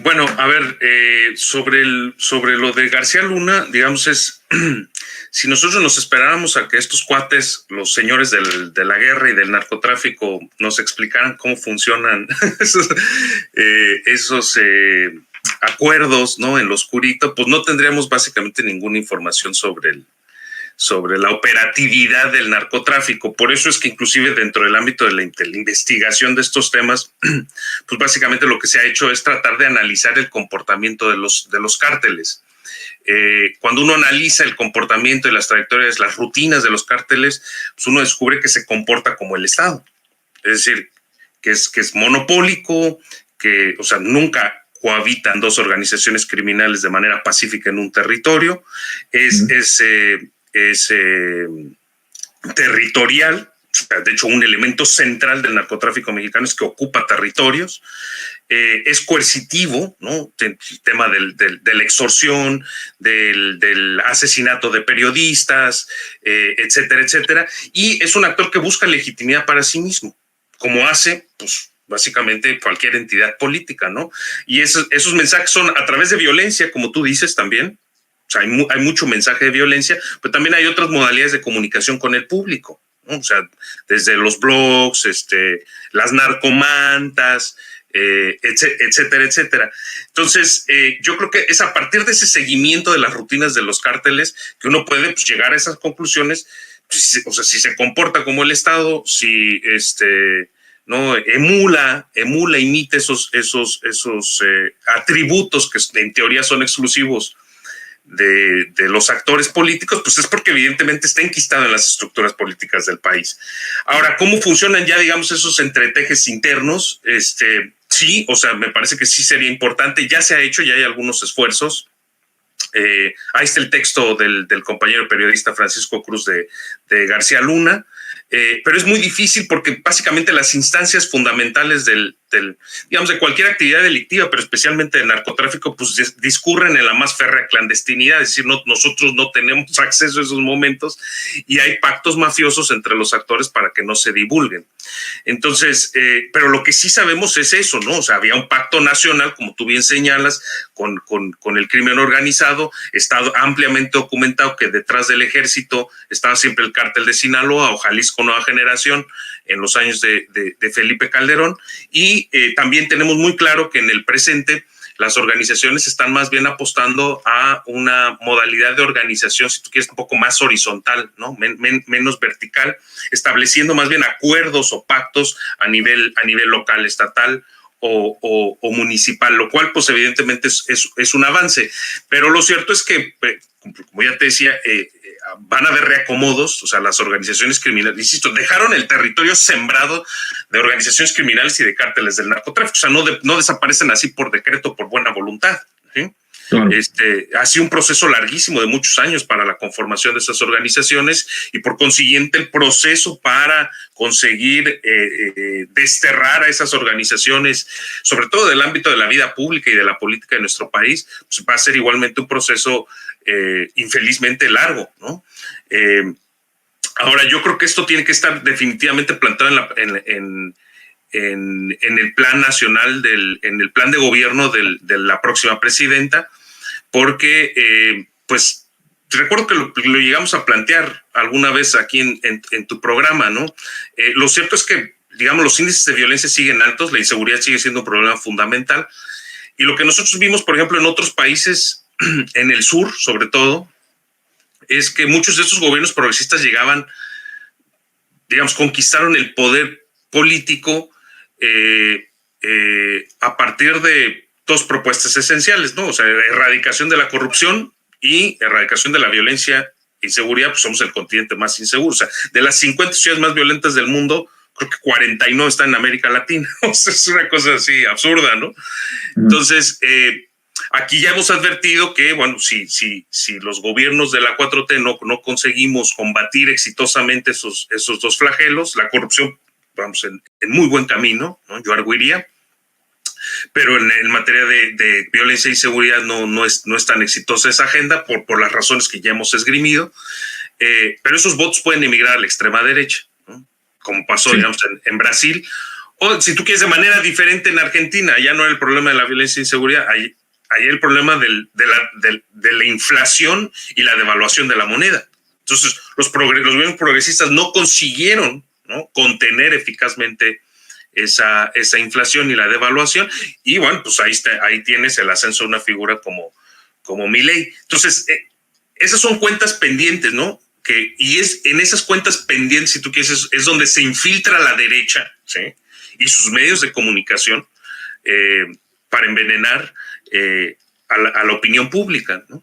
Bueno, a ver, sobre lo de García Luna, digamos, si nosotros nos esperáramos a que estos cuates, los señores de la guerra y del narcotráfico, nos explicaran cómo funcionan esos acuerdos, ¿no? En lo oscurito, pues no tendríamos básicamente ninguna información sobre la operatividad del narcotráfico. Por eso es que inclusive dentro del ámbito de la investigación de estos temas, pues básicamente lo que se ha hecho es tratar de analizar el comportamiento de los cárteles. Cuando uno analiza el comportamiento y las trayectorias, las rutinas de los cárteles, pues uno descubre que se comporta como el Estado. Es decir, que es monopólico, que, o sea, nunca cohabitan dos organizaciones criminales de manera pacífica en un territorio, es territorial. De hecho, un elemento central del narcotráfico mexicano es que ocupa territorios, es coercitivo, ¿no? El tema de la extorsión, del asesinato de periodistas, etcétera, etcétera, y es un actor que busca legitimidad para sí mismo, como hace, pues, básicamente cualquier entidad política, ¿no? Y esos mensajes son a través de violencia, como tú dices también. O sea, hay mucho mensaje de violencia, pero también hay otras modalidades de comunicación con el público, ¿no? O sea, desde los blogs, las narcomantas, etcétera, etcétera. Entonces, yo creo que es a partir de ese seguimiento de las rutinas de los cárteles que uno puede, pues, llegar a esas conclusiones. Pues, o sea, si se comporta como el Estado, si no imita esos atributos que en teoría son exclusivos de los actores políticos, pues es porque evidentemente está enquistado en las estructuras políticas del país. Ahora, ¿cómo funcionan ya, digamos, esos entretejes internos? Sí, o sea, me parece que sí sería importante. Ya se ha hecho, ya hay algunos esfuerzos. Ahí está el texto del compañero periodista Francisco Cruz de García Luna, pero es muy difícil porque básicamente las instancias fundamentales digamos, de cualquier actividad delictiva, pero especialmente de narcotráfico, pues discurren en la más férrea clandestinidad. Es decir, nosotros no tenemos acceso a esos momentos y hay pactos mafiosos entre los actores para que no se divulguen. Entonces, pero lo que sí sabemos es eso, ¿no? O sea, había un pacto nacional, como tú bien señalas, con el crimen organizado. Está ampliamente documentado que detrás del ejército estaba siempre el cártel de Sinaloa o Jalisco Nueva Generación en los años de Felipe Calderón. Y también tenemos muy claro que en el presente las organizaciones están más bien apostando a una modalidad de organización, si tú quieres, un poco más horizontal, ¿no? Menos vertical, estableciendo más bien acuerdos o pactos a nivel local, estatal o municipal, lo cual pues evidentemente es un avance. Pero lo cierto es que, como ya te decía, van a haber reacomodos. O sea, las organizaciones criminales, insisto, dejaron el territorio sembrado de organizaciones criminales y de cárteles del narcotráfico. O sea, no desaparecen así por decreto, por buena voluntad, ¿sí? Claro. Ha sido un proceso larguísimo de muchos años para la conformación de esas organizaciones y por consiguiente el proceso para conseguir desterrar a esas organizaciones, sobre todo del ámbito de la vida pública y de la política de nuestro país, pues va a ser igualmente un proceso infelizmente largo, ¿no? Ahora, yo creo que esto tiene que estar definitivamente plantado en el plan nacional, en el plan de gobierno de la próxima presidenta, porque, pues, recuerdo que lo llegamos a plantear alguna vez aquí en tu programa, ¿no? Lo cierto es que, digamos, los índices de violencia siguen altos, la inseguridad sigue siendo un problema fundamental, y lo que nosotros vimos, por ejemplo, en otros países, en el sur, sobre todo, es que muchos de estos gobiernos progresistas llegaban, digamos, conquistaron el poder político a partir de dos propuestas esenciales, ¿no? O sea, erradicación de la corrupción y erradicación de la violencia e inseguridad. Pues somos el continente más inseguro. O sea, de las 50 ciudades más violentas del mundo, creo que 49 están en América Latina. O sea, es una cosa así absurda, ¿no? Entonces, aquí ya hemos advertido que, bueno, si los gobiernos de la 4T no conseguimos combatir exitosamente esos dos flagelos, la corrupción, vamos en muy buen camino, ¿no? Yo arguiría, pero en materia de violencia e inseguridad no es tan exitosa esa agenda por las razones que ya hemos esgrimido, pero esos votos pueden emigrar a la extrema derecha, ¿no? Como pasó, sí, digamos, en Brasil, O si tú quieres, de manera diferente en Argentina, ya no era el problema de la violencia e inseguridad, ahí el problema de la inflación y la devaluación de la moneda. Entonces, los gobiernos progresistas no consiguieron, ¿no?, contener eficazmente esa inflación y la devaluación, y bueno, pues ahí tienes el ascenso de una figura como Milei. Entonces, esas son cuentas pendientes, ¿no? Y es en esas cuentas pendientes, si tú quieres, es donde se infiltra la derecha, ¿sí?, y sus medios de comunicación para envenenar a la opinión pública, ¿no?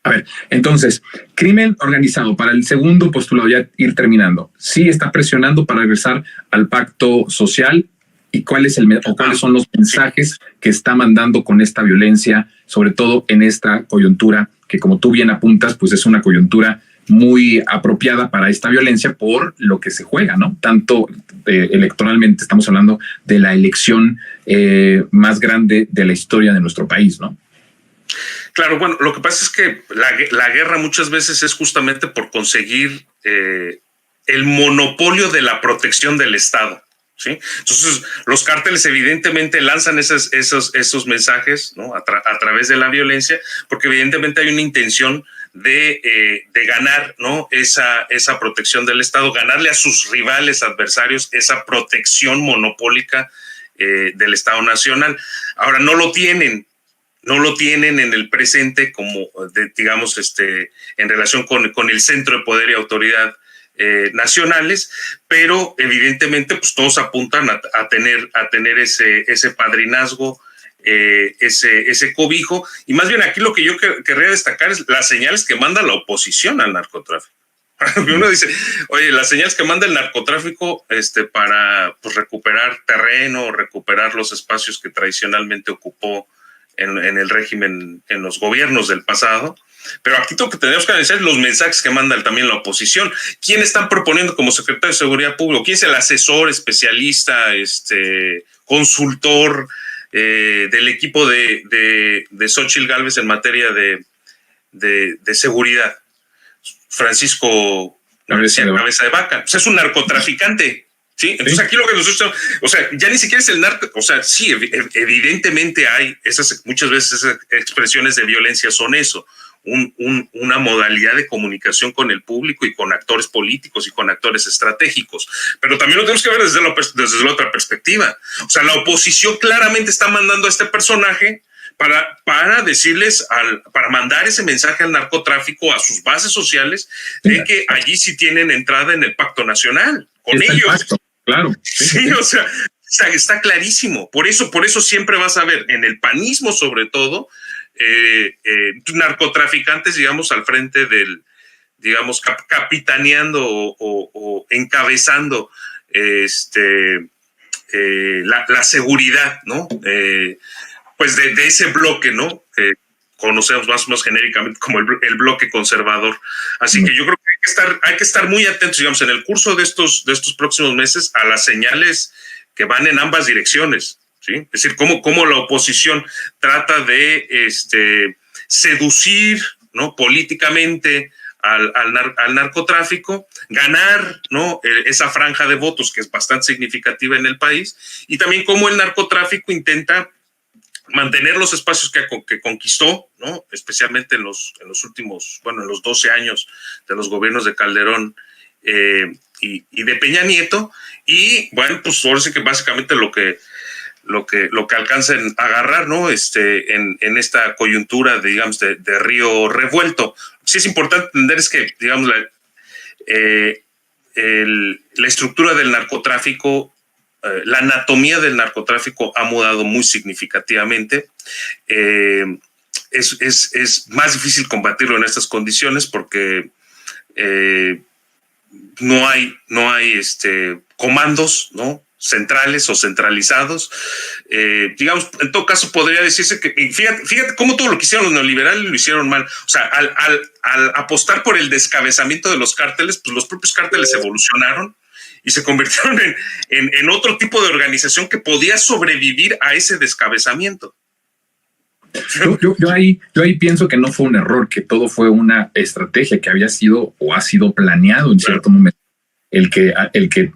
A ver, entonces, crimen organizado, para el segundo postulado, ya ir terminando, sí está presionando para regresar al pacto social, y cuáles son los mensajes que está mandando con esta violencia, sobre todo en esta coyuntura, que como tú bien apuntas, pues es una coyuntura muy apropiada para esta violencia por lo que se juega, ¿no? Tanto electoralmente, estamos hablando de la elección más grande de la historia de nuestro país, ¿no? Claro, bueno, lo que pasa es que la guerra muchas veces es justamente por conseguir el monopolio de la protección del Estado, ¿sí? Entonces, los cárteles evidentemente lanzan esos mensajes, ¿no?, a través de la violencia, porque evidentemente hay una intención de ganar, ¿no?, esa protección del Estado, ganarle a sus rivales, adversarios, esa protección monopólica del Estado Nacional. Ahora, no lo tienen en el presente como, digamos, en relación con el centro de poder y autoridad nacionales, pero evidentemente pues todos apuntan a tener ese padrinazgo, ese cobijo, y más bien aquí lo que yo querría destacar es las señales que manda la oposición al narcotráfico. Uno dice, oye, las señales que manda el narcotráfico para pues, recuperar terreno, recuperar los espacios que tradicionalmente ocupó en el régimen, en los gobiernos del pasado. Pero aquí lo que tenemos que analizar es los mensajes que manda también la oposición. ¿Quién están proponiendo como secretario de Seguridad Pública? ¿Quién es el asesor, especialista, consultor del equipo de Xóchitl Gálvez en materia de seguridad? Francisco Cabeza de Vaca. O sea, es un narcotraficante. ¿Sí? Entonces aquí lo que nosotros, o sea, ya ni siquiera es el narco, o sea, sí, evidentemente hay muchas veces esas expresiones de violencia son eso, una modalidad de comunicación con el público y con actores políticos y con actores estratégicos, pero también lo tenemos que ver desde la otra perspectiva. O sea, la oposición claramente está mandando a este personaje para decirles, para mandar ese mensaje al narcotráfico, a sus bases sociales, de que allí sí tienen entrada en el pacto nacional con ellos. Claro. Sí, o sea, está clarísimo. Por eso siempre vas a ver en el panismo, sobre todo, narcotraficantes, digamos, al frente del, digamos, capitaneando o encabezando la seguridad, ¿no? Pues de ese bloque, ¿no? Que conocemos más o menos genéricamente como el bloque conservador. Así que yo creo que hay que estar muy atentos, digamos, en el curso de estos próximos meses a las señales que van en ambas direcciones, ¿sí? Es decir, cómo la oposición trata de seducir, ¿no?, políticamente al narcotráfico, ganar, ¿no?, esa franja de votos que es bastante significativa en el país, y también cómo el narcotráfico intenta mantener los espacios que conquistó, ¿no?, especialmente en los últimos, bueno, en los 12 años de los gobiernos de Calderón y de Peña Nieto, y bueno, pues ahora sí que básicamente lo que alcancen a agarrar, ¿no?, en esta coyuntura, digamos, de río revuelto. Sí es importante entender es que, digamos, la estructura del narcotráfico, la anatomía del narcotráfico ha mudado muy significativamente. Es más difícil combatirlo en estas condiciones porque no hay comandos, ¿no?, centrales o centralizados. Digamos, en todo caso podría decirse que, fíjate cómo todo lo que hicieron los neoliberales lo hicieron mal. O sea, al apostar por el descabezamiento de los cárteles, pues los propios cárteles evolucionaron y se convirtieron en otro tipo de organización que podía sobrevivir a ese descabezamiento. Yo ahí pienso que no fue un error, que todo fue una estrategia que había sido o ha sido planeado en cierto momento, el que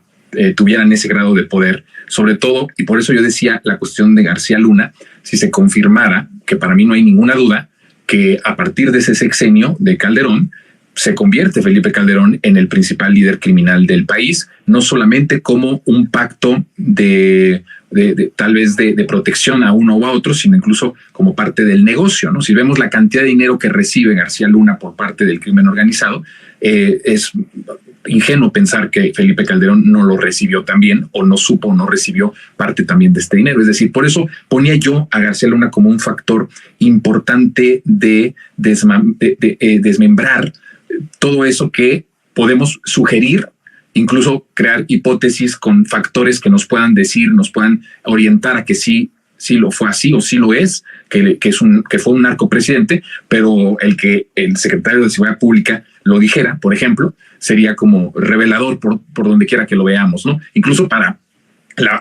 tuvieran ese grado de poder sobre todo, y por eso yo decía la cuestión de García Luna, si se confirmara, que para mí no hay ninguna duda, que a partir de ese sexenio de Calderón, se convierte Felipe Calderón en el principal líder criminal del país, no solamente como un pacto de tal vez de protección a uno o a otro, sino incluso como parte del negocio, ¿no? Si vemos la cantidad de dinero que recibe García Luna por parte del crimen organizado, es ingenuo pensar que Felipe Calderón no lo recibió también, o no supo o no recibió parte también de este dinero. Es decir, por eso ponía yo a García Luna como un factor importante de desmembrar todo eso que podemos sugerir, incluso crear hipótesis con factores que nos puedan decir, nos puedan orientar a que sí lo fue así o sí lo es, que fue un narcopresidente, pero el que el secretario de Seguridad Pública lo dijera, por ejemplo, sería como revelador por donde quiera que lo veamos, ¿no? Incluso para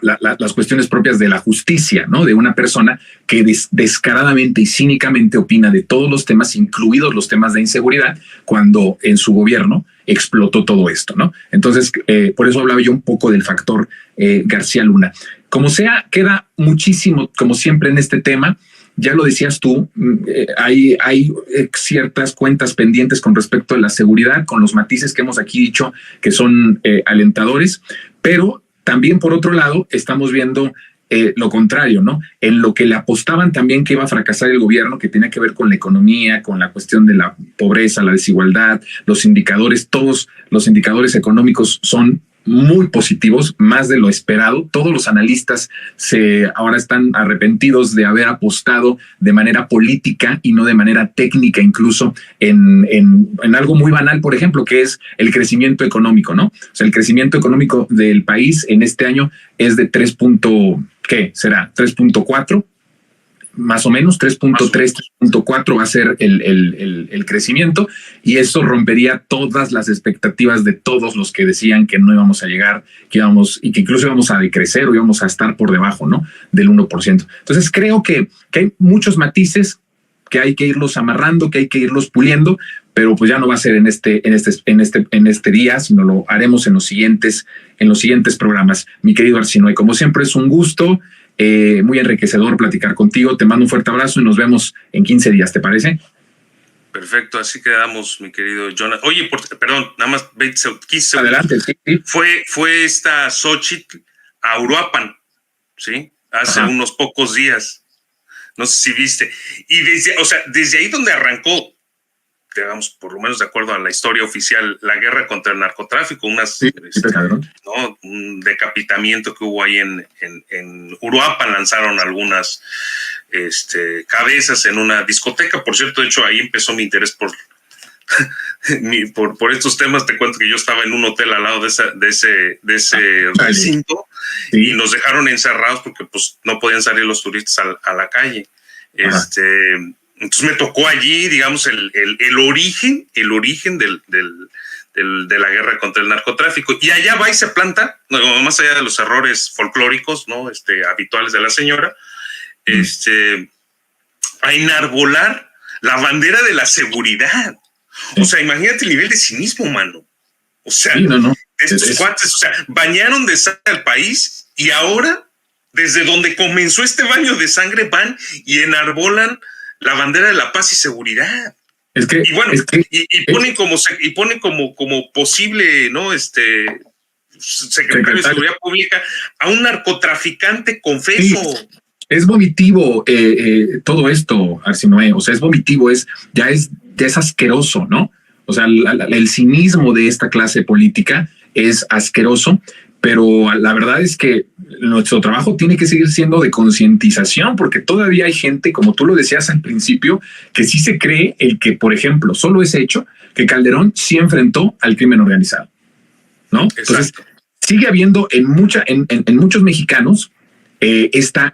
las cuestiones propias de la justicia, ¿no? De una persona que descaradamente y cínicamente opina de todos los temas, incluidos los temas de inseguridad, cuando en su gobierno explotó todo esto, ¿no? Entonces, por eso hablaba yo un poco del factor García Luna. Como sea, queda muchísimo, como siempre, en este tema. Ya lo decías tú, hay ciertas cuentas pendientes con respecto a la seguridad, con los matices que hemos aquí dicho que son alentadores, pero también, por otro lado, estamos viendo lo contrario, ¿no? En lo que le apostaban también que iba a fracasar el gobierno, que tenía que ver con la economía, con la cuestión de la pobreza, la desigualdad, los indicadores, todos los indicadores económicos son muy positivos, más de lo esperado. Todos los analistas ahora están arrepentidos de haber apostado de manera política y no de manera técnica, incluso en algo muy banal, por ejemplo, que es el crecimiento económico, ¿no? O sea, el crecimiento económico del país en este año es de 3.4, más o menos 3.3, 3.4 va a ser el crecimiento, y eso rompería todas las expectativas de todos los que decían que no íbamos a llegar, que incluso íbamos a decrecer o íbamos a estar por debajo, ¿no? Del 1%. Entonces creo que hay muchos matices que hay que irlos amarrando, que hay que irlos puliendo, pero pues ya no va a ser en este día, sino lo haremos en los siguientes programas. Mi querido Arsinoe, como siempre es un gusto. Muy enriquecedor platicar contigo. Te mando un fuerte abrazo y nos vemos en 15 días, ¿te parece? Perfecto, así quedamos, mi querido Jonathan. Oye, perdón, nada más 15 Adelante, sí. Fue esta Xochitl a Uruapan, ¿sí? Hace unos pocos días. No sé si viste. Y desde ahí donde arrancó, digamos, por lo menos de acuerdo a la historia oficial, la guerra contra el narcotráfico, un decapitamiento que hubo ahí en Uruapan, lanzaron algunas cabezas en una discoteca. Por cierto, de hecho, ahí empezó mi interés por estos temas. Te cuento que yo estaba en un hotel al lado de ese recinto, y nos dejaron encerrados porque pues no podían salir los turistas a la calle. Entonces me tocó allí, digamos, el origen de la guerra contra el narcotráfico. Y allá va y se planta, más allá de los errores folclóricos, ¿no? Habituales de la señora, a enarbolar la bandera de la seguridad. O sea, imagínate el nivel de cinismo, mano. O sea, estos cuates, bañaron de sangre al país, y ahora, desde donde comenzó este baño de sangre, van y enarbolan la bandera de la paz y seguridad. Y bueno, ponen como posible, ¿no? Secretario de Seguridad Pública a un narcotraficante confeso. Sí. Es vomitivo todo esto, Arsinoe. O sea, es vomitivo, ya es asqueroso, ¿no? O sea, el cinismo de esta clase política es asqueroso, pero la verdad es que nuestro trabajo tiene que seguir siendo de concientización, porque todavía hay gente, como tú lo decías al principio, que sí se cree por ejemplo, solo ese hecho, que Calderón sí enfrentó al crimen organizado, ¿no? Exacto. Entonces, sigue habiendo en muchos mexicanos esta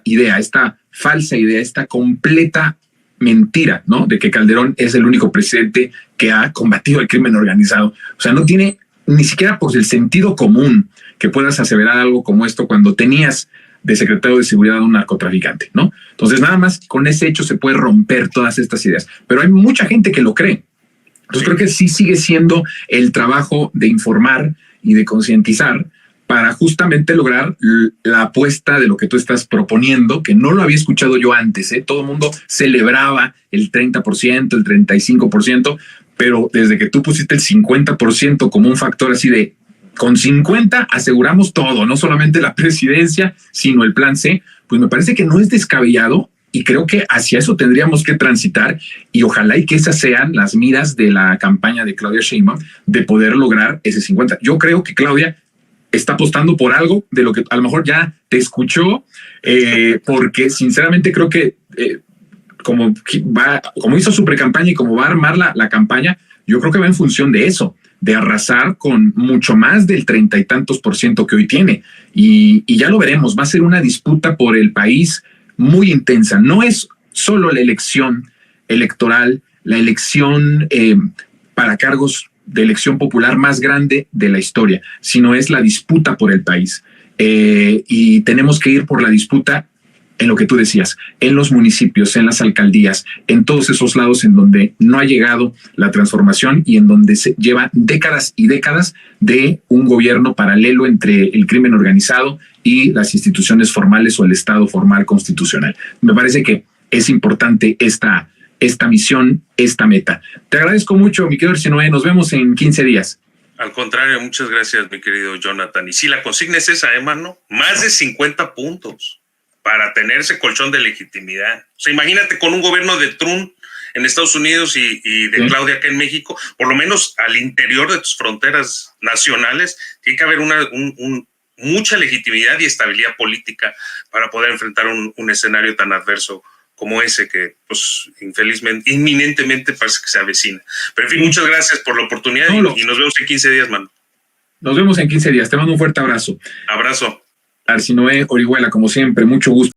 idea, esta falsa idea, esta completa mentira, ¿no? De que Calderón es el único presidente que ha combatido el crimen organizado. O sea, no tiene ni siquiera por el sentido común que puedas aseverar algo como esto cuando tenías de secretario de seguridad a un narcotraficante, ¿no? Entonces, nada más con ese hecho se puede romper todas estas ideas. Pero hay mucha gente que lo cree. Entonces, creo que sí sigue siendo el trabajo de informar y de concientizar para justamente lograr la apuesta de lo que tú estás proponiendo, que no lo había escuchado yo antes, ¿eh? Todo el mundo celebraba el 30%, el 35%, pero desde que tú pusiste el 50% como un factor así de con 50 aseguramos todo, no solamente la presidencia, sino el plan C, pues me parece que no es descabellado y creo que hacia eso tendríamos que transitar y ojalá y que esas sean las miras de la campaña de Claudia Sheinbaum de poder lograr ese 50. Yo creo que Claudia está apostando por algo de lo que a lo mejor ya te escuchó, porque sinceramente creo que como hizo su precampaña y como va a armar la campaña, yo creo que va en función de eso, de arrasar con mucho más del 30 y tantos % que hoy tiene. Y ya lo veremos, va a ser una disputa por el país muy intensa. No es solo la elección electoral, la elección para cargos de elección popular más grande de la historia, sino es la disputa por el país. Y tenemos que ir por la disputa en lo que tú decías, en los municipios, en las alcaldías, en todos esos lados en donde no ha llegado la transformación y en donde se lleva décadas y décadas de un gobierno paralelo entre el crimen organizado y las instituciones formales o el Estado formal constitucional. Me parece que es importante esta misión, esta meta. Te agradezco mucho, mi querido Arsinoe. Nos vemos en 15 días. Al contrario, muchas gracias, mi querido Jonathan. Y si la consigna es esa, mano, más de 50 puntos para tener ese colchón de legitimidad. O sea, imagínate con un gobierno de Trump en Estados Unidos y de Claudia acá en México, por lo menos al interior de tus fronteras nacionales, tiene que haber mucha legitimidad y estabilidad política para poder enfrentar un escenario tan adverso como ese que, pues, infelizmente, inminentemente parece que se avecina. Pero, en fin, muchas gracias por la oportunidad y nos vemos en 15 días, mano. Nos vemos en 15 días. Te mando un fuerte abrazo. Abrazo. Arsinoe Orihuela, como siempre, mucho gusto.